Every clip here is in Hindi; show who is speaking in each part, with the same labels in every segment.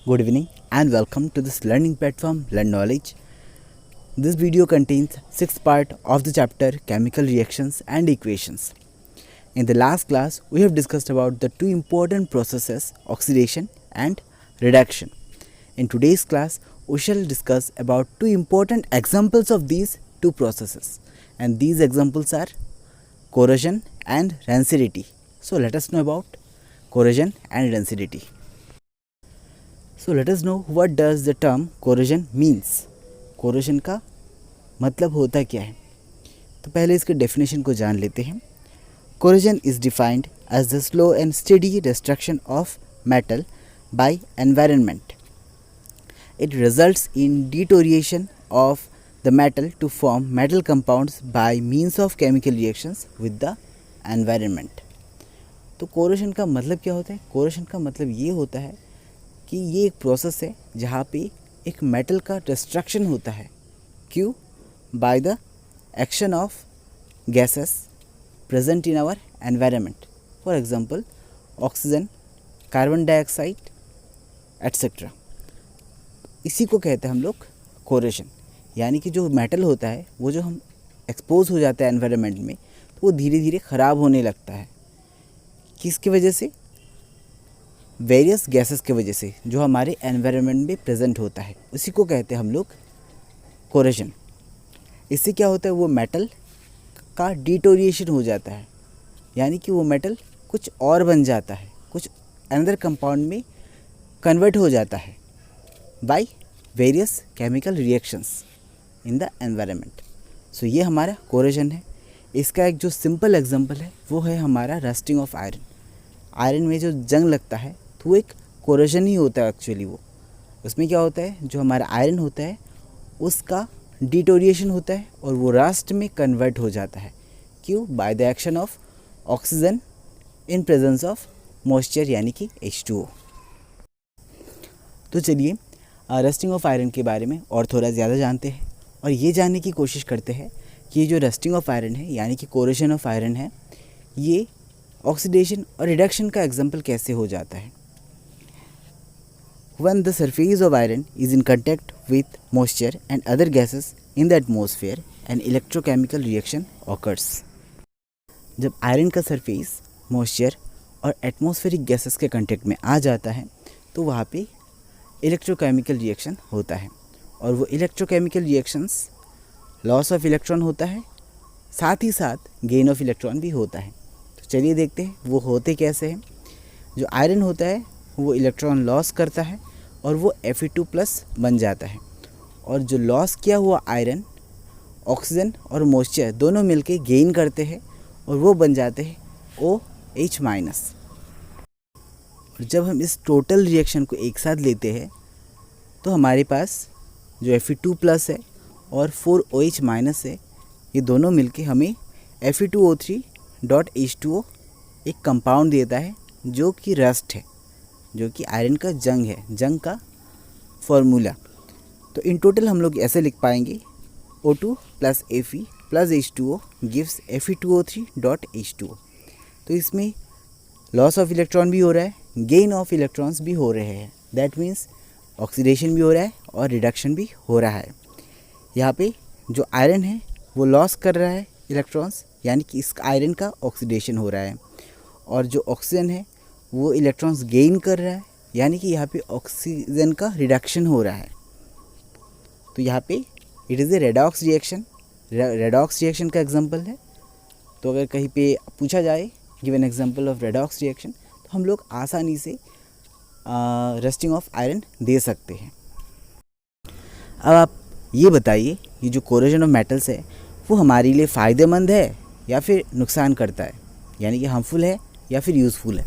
Speaker 1: Good evening and welcome to this learning platform Learn Knowledge. This video contains 6th part of the chapter Chemical Reactions and Equations. In the last class, we have discussed about the two important processes, oxidation and reduction. In today's class, we shall discuss about two important examples of these two processes, and these examples are corrosion and rancidity. So let us know about corrosion and rancidity. So let us know what does the term corrosion means. corrosion का मतलब होता क्या है, तो पहले इसके डेफिनेशन को जान लेते हैं. corrosion is defined as the slow and steady destruction of metal by environment. It results in deterioration of the metal to form metal compounds by means of chemical reactions with the environment. तो corrosion का मतलब क्या होता है? corrosion का मतलब ये होता है कि ये एक प्रोसेस है जहाँ पे एक मेटल का डिस्ट्रक्शन होता है. क्यों? By the action of gases present in our environment. For example oxygen, carbon dioxide etcetera. इसी को कहते हैं हम लोग कोरेशन. यानी कि जो मेटल होता है वो जो हम एक्सपोज हो जाता है एनवायरनमेंट में, तो वो धीरे धीरे ख़राब होने लगता है. किसकी वजह से? वेरियस गैसेस की वजह से जो हमारे एनवायरनमेंट में प्रेजेंट होता है, उसी को कहते हैं हम लोग कोरेशन. इससे क्या होता है? वो मेटल का डिटोरिएशन हो जाता है, यानी कि वो मेटल कुछ और बन जाता है, कुछ अनदर कंपाउंड में कन्वर्ट हो जाता है by various chemical reactions in the environment. So ये हमारा कोरेशन है. इसका एक जो सिंपल एग्जांपल है वो है हमारा रस्टिंग ऑफ आयरन. आयरन में जो जंग लगता है तो वो एक कोरेशन ही होता है एक्चुअली. वो उसमें क्या होता है, जो हमारा आयरन होता है उसका डिटोरिएशन होता है और वो रस्ट में कन्वर्ट हो जाता है. क्यों? By the action of oxygen in presence of moisture यानी कि H2O. तो चलिए रस्टिंग ऑफ आयरन के बारे में और थोड़ा ज़्यादा जानते हैं और ये जानने की कोशिश करते हैं कि ये जो रस्टिंग ऑफ आयरन है यानी कि कोरेशन ऑफ आयरन है, ये ऑक्सीडेशन और रिडक्शन का एग्जाम्पल कैसे हो जाता है. When the surface of iron is in contact with moisture and other gases in the atmosphere, an electrochemical reaction occurs. जब आयरन का सरफेस मॉइस्चर और एटमॉस्फेरिक गैसेस के कांटेक्ट में आ जाता है तो वहाँ पे इलेक्ट्रोकेमिकल रिएक्शन होता है. और वो electrochemical reactions loss of electron होता है, साथ ही साथ गेन ऑफ इलेक्ट्रॉन भी होता है. तो चलिए देखते हैं वो होते कैसे हैं. जो आयरन होता है वो इलेक्ट्रॉन लॉस करता है और वो Fe2+ बन जाता है. और जो लॉस किया हुआ आयरन ऑक्सीजन और मॉइस्चर दोनों मिलके गेन करते हैं और वो बन जाते हैं OH-. और जब हम इस टोटल रिएक्शन को एक साथ लेते हैं तो हमारे पास जो Fe2+ है और 4OH- है, ये दोनों मिलके हमें Fe2O3.H2O एक कंपाउंड देता है जो कि रस्ट है, जो कि आयरन का जंग है, जंग का फॉर्मूला. तो इन टोटल हम लोग ऐसे लिख पाएंगे O2 + Fe + H2O gives Fe2O3.H2O. तो इसमें लॉस ऑफ इलेक्ट्रॉन भी हो रहा है, गेन ऑफ इलेक्ट्रॉन्स भी हो रहे हैं. दैट मीन्स ऑक्सीडेशन भी हो रहा है और रिडक्शन भी हो रहा है. यहाँ पे जो आयरन है वो लॉस कर रहा है इलेक्ट्रॉन्स, यानी कि इस आयरन का ऑक्सीडेशन हो रहा है. और जो ऑक्सीजन है वो इलेक्ट्रॉन्स गेन कर रहा है, यानी कि यहाँ पे ऑक्सीजन का रिडक्शन हो रहा है. तो यहाँ पे it is a redox reaction. Redox reaction का एग्जांपल है. तो अगर कहीं पे पूछा जाए give an example of redox reaction, तो हम लोग आसानी से रस्टिंग ऑफ आयरन दे सकते हैं. अब आप ये बताइए, ये जो कोरेशन ऑफ मेटल्स है वो हमारे लिए फ़ायदेमंद है या फिर नुकसान करता है, यानी कि हार्मफुल है या फिर यूज़फुल है.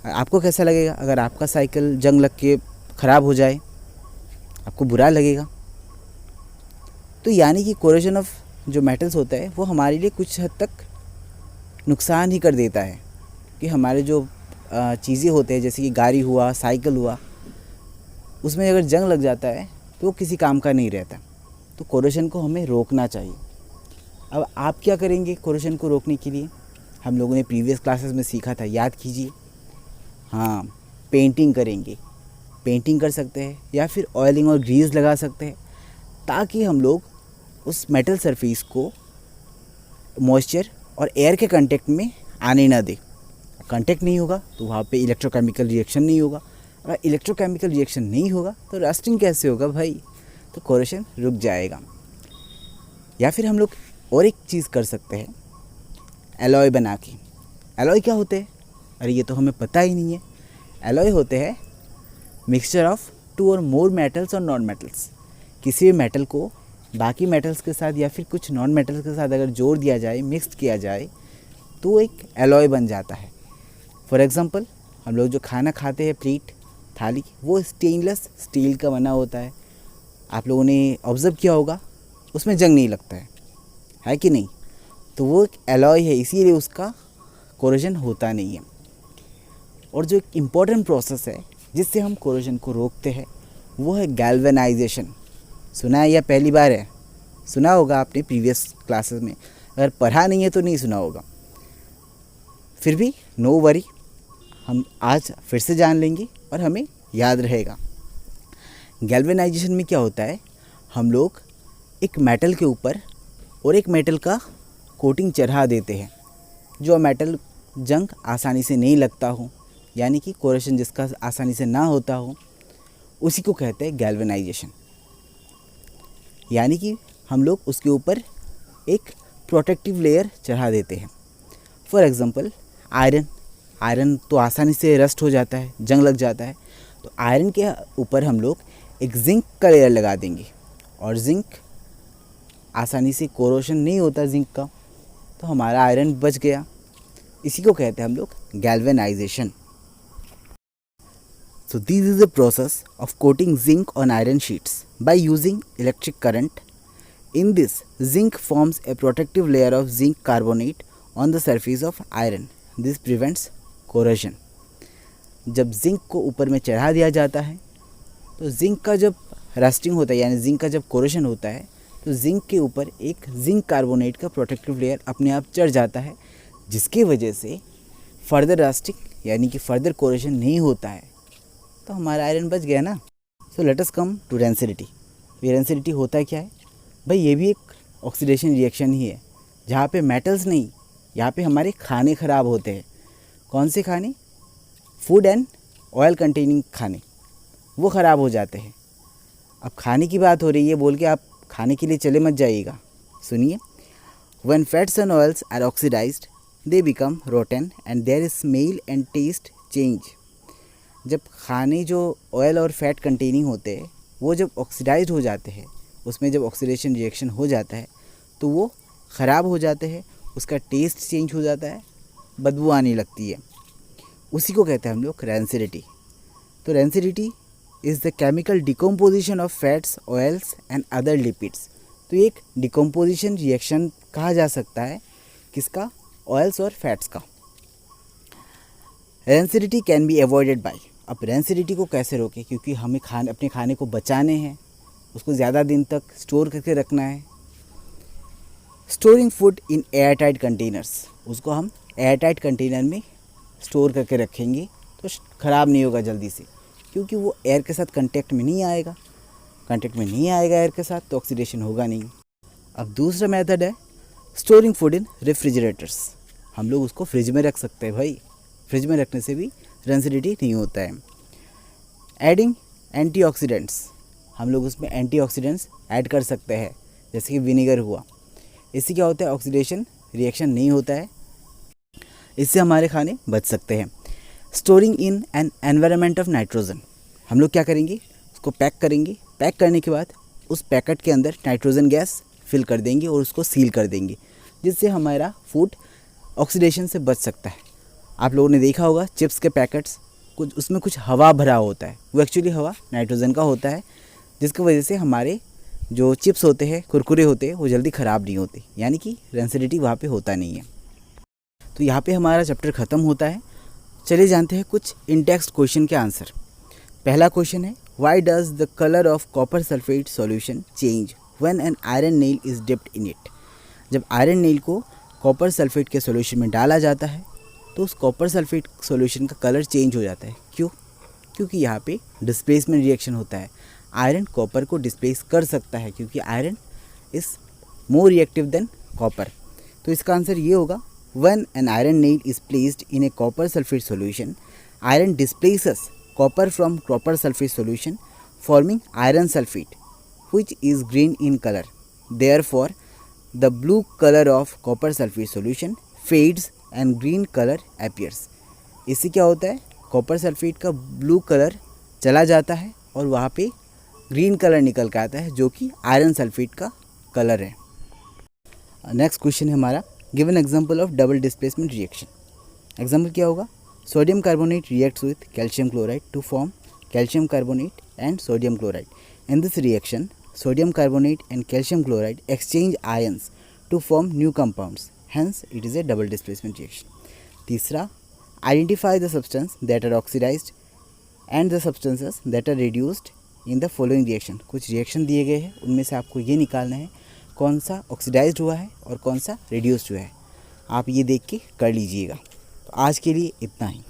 Speaker 1: आपको कैसा लगेगा अगर आपका साइकिल जंग लग के ख़राब हो जाए? आपको बुरा लगेगा. तो यानी कि कोरेशन ऑफ जो मेटल्स होता है वो हमारे लिए कुछ हद तक नुकसान ही कर देता है. कि हमारे जो चीज़ें होते हैं जैसे कि गाड़ी हुआ, साइकिल हुआ, उसमें अगर जंग लग जाता है तो वो किसी काम का नहीं रहता. तो कोरेशन को हमें रोकना चाहिए. अब आप क्या करेंगे कोरेशन को रोकने के लिए? हम लोगों ने प्रीवियस क्लासेस में सीखा था, याद कीजिए. हाँ, पेंटिंग करेंगे. पेंटिंग कर सकते हैं या फिर ऑयलिंग और ग्रीस लगा सकते हैं, ताकि हम लोग उस मेटल सरफेस को मॉइस्चर और एयर के कांटेक्ट में आने ना दें। कांटेक्ट नहीं होगा तो वहाँ पे इलेक्ट्रोकेमिकल रिएक्शन नहीं होगा। अगर इलेक्ट्रोकेमिकल रिएक्शन नहीं होगा तो रस्टिंग कैसे होगा भाई, तो कोरोशन रुक जाएगा। या फिर हम लोग और एक चीज़ कर सकते हैं, एलॉय बना के। एलॉय क्या होते हैं? अरे ये तो हमें पता ही नहीं है। एलॉय होते हैं मिक्सचर ऑफ 2 और मोर मेटल्स और नॉन मेटल्स। किसी भी मेटल को बाकी मेटल्स के साथ या फिर कुछ नॉन मेटल्स के साथ अगर जोड़ दिया जाए, मिक्स किया जाए, तो एक एलॉय बन जाता है। फॉर एग्ज़ाम्पल, हम लोग जो खाना खाते हैं, प्लेट, थाली, वो स्टेनलेस स्टील का बना होता है। आप लोगों ने ऑब्ज़र्व किया होगा, उसमें जंग नहीं लगता है कि नहीं? तो वो एक एलॉय है, इसीलिए उसका कोरोजन होता नहीं है। और जो एक इम्पॉर्टेंट प्रोसेस है जिससे हम कोरोजन को रोकते हैं, वो है गैल्वेनाइजेशन। सुना है या पहली बार है? सुना होगा आपने प्रीवियस क्लासेस में, अगर पढ़ा नहीं है तो नहीं सुना होगा। फिर भी नो वरी, हम आज फिर से जान लेंगे और हमें याद रहेगा। गैल्वेनाइजेशन में क्या होता है, हम लोग एक मेटल के ऊपर और एक मेटल का कोटिंग चढ़ा देते हैं, जो मेटल जंग आसानी से नहीं लगता हो, यानी कि कोरोशन जिसका आसानी से ना होता हो, उसी को कहते हैं गैल्वेनाइजेशन। यानी कि हम लोग उसके ऊपर एक प्रोटेक्टिव लेयर चढ़ा देते हैं। फॉर एग्ज़ाम्पल, आयरन तो आसानी से रस्ट हो जाता है, जंग लग जाता है, तो आयरन के ऊपर हम लोग एक जिंक का लेयर लगा देंगे। और जिंक आसानी से कोरोशन नहीं होता जिंक का, तो हमारा आयरन बच गया। इसी को कहते हैं हम लोग galvanisation. So this is the process of coating zinc on iron sheets by using electric current. In this, zinc forms a protective layer of zinc carbonate on the surface of iron. This prevents corrosion. जब जिंक को ऊपर में चढ़ा दिया जाता है, तो जिंक का जब रस्टिंग होता है, यानी जिंक का जब कोरोशन होता है, तो जिंक के ऊपर एक जिंक कार्बोनेट का प्रोटेक्टिव लेयर अपने आप चढ़ जाता है, जिसकी वजह से फर्दर रस्टिंग यानी कि फर्दर कोरोशन नहीं होता है। तो हमारा आयरन बच गया ना। So let us come to rancidity. ये रेंसिडिटी होता है क्या है भाई? ये भी एक ऑक्सीडेशन रिएक्शन ही है, जहाँ पे मेटल्स नहीं, यहाँ पे हमारे खाने ख़राब होते हैं। कौन से खाने? फूड एंड ऑयल कंटेनिंग खाने, वो ख़राब हो जाते हैं। अब खाने की बात हो रही है बोल के आप खाने के लिए चले मत जाइएगा। सुनिए, when fats and oils are oxidized they become rotten and their smell and taste change. जब खाने जो ऑयल और फैट कंटेनिंग होते हैं, वो जब ऑक्सीडाइज्ड हो जाते हैं, उसमें जब ऑक्सीडेशन रिएक्शन हो जाता है, तो वो ख़राब हो जाते हैं, उसका टेस्ट चेंज हो जाता है, बदबू आने लगती है। उसी को कहते हैं हम लोग रेंसिडिटी। तो rancidity is the chemical decomposition of fats, oils and other lipids. तो ये एक डिकम्पोजिशन रिएक्शन कहा जा सकता है, किसका? ऑयल्स और फैट्स का। Rancidity can be avoided by. अब रेंसिडिटी को कैसे रोकें? क्योंकि हमें अपने खाने को बचाने हैं, उसको ज़्यादा दिन तक स्टोर करके रखना है। Storing food in air tight containers, उसको हम एयर टाइट कंटेनर में स्टोर करके रखेंगे तो ख़राब नहीं होगा जल्दी से, क्योंकि वो एयर के साथ कांटेक्ट में नहीं आएगा। कांटेक्ट में नहीं आएगा एयर के साथ तो ऑक्सीडेशन होगा नहीं। अब दूसरा मेथड है स्टोरिंग फूड इन रेफ्रिजरेटर्स। हम लोग उसको फ्रिज में रख सकते हैं भाई, फ्रिज में रखने से भी रेंसिडिटी नहीं होता है। एडिंग एंटीऑक्सीडेंट्स, हम लोग उसमें एंटीऑक्सीडेंट्स ऐड कर सकते हैं, जैसे कि विनेगर हुआ। इससे क्या होता है? ऑक्सीडेशन रिएक्शन नहीं होता है, इससे हमारे खाने बच सकते हैं। Storing in an environment of nitrogen, हम लोग क्या करेंगे? उसको पैक करेंगे। पैक करने के बाद उस पैकेट के अंदर नाइट्रोजन गैस फिल कर देंगे और उसको सील कर देंगे, जिससे हमारा फूड ऑक्सीडेशन से बच सकता है। आप लोगों ने देखा होगा चिप्स के पैकेट्स, कुछ उसमें कुछ हवा भरा होता है, वो एक्चुअली हवा नाइट्रोजन का होता है, जिसकी वजह से हमारे जो चिप्स होते हैं, कुरकुरे होते हैं, वो जल्दी ख़राब नहीं होते, यानी कि रेंसिडिटी वहाँ पे होता नहीं है। तो यहाँ पे हमारा चैप्टर ख़त्म होता है। चलिए जानते हैं कुछ इन टेक्स्ट क्वेश्चन के आंसर। पहला क्वेश्चन है, why does the colour of copper sulphate solution change when an iron nail is dipped in it. जब आयरन नेल को कॉपर सल्फेट के सॉल्यूशन में डाला जाता है तो उस कॉपर सल्फेट सॉल्यूशन का कलर चेंज हो जाता है। क्यों? क्योंकि यहाँ पे डिस्प्लेसमेंट रिएक्शन होता है। आयरन कॉपर को डिस्प्लेस कर सकता है क्योंकि iron is more reactive than copper. तो इसका आंसर ये होगा, when an iron nail is placed in A copper sulphate solution, iron displaces copper from copper sulphate solution forming iron sulfate which is green in color. Therefore, the blue color of copper sulfate solution fades and green color appears. इससे क्या होता है, कॉपर सल्फेट का ब्लू कलर चला जाता है और वहाँ पे ग्रीन कलर निकल के आता है जो कि आयरन सल्फेट का कलर है। नेक्स्ट क्वेश्चन है हमारा, give an example of double displacement reaction. Example क्या होगा, sodium carbonate reacts with calcium chloride to form calcium carbonate and sodium chloride. In this reaction, sodium carbonate and calcium chloride exchange ions to form new compounds. Hence, it is a double displacement reaction. तीसरा, identify the substance that are oxidized and the substances that are reduced in the following reaction. कुछ रिएक्शन दिए गए हैं, उनमें से आपको ये निकालना है कौन सा ऑक्सीडाइज्ड हुआ है और कौन सा रिड्यूस्ड हुआ है। आप ये देख के कर लीजिएगा। तो आज के लिए इतना ही।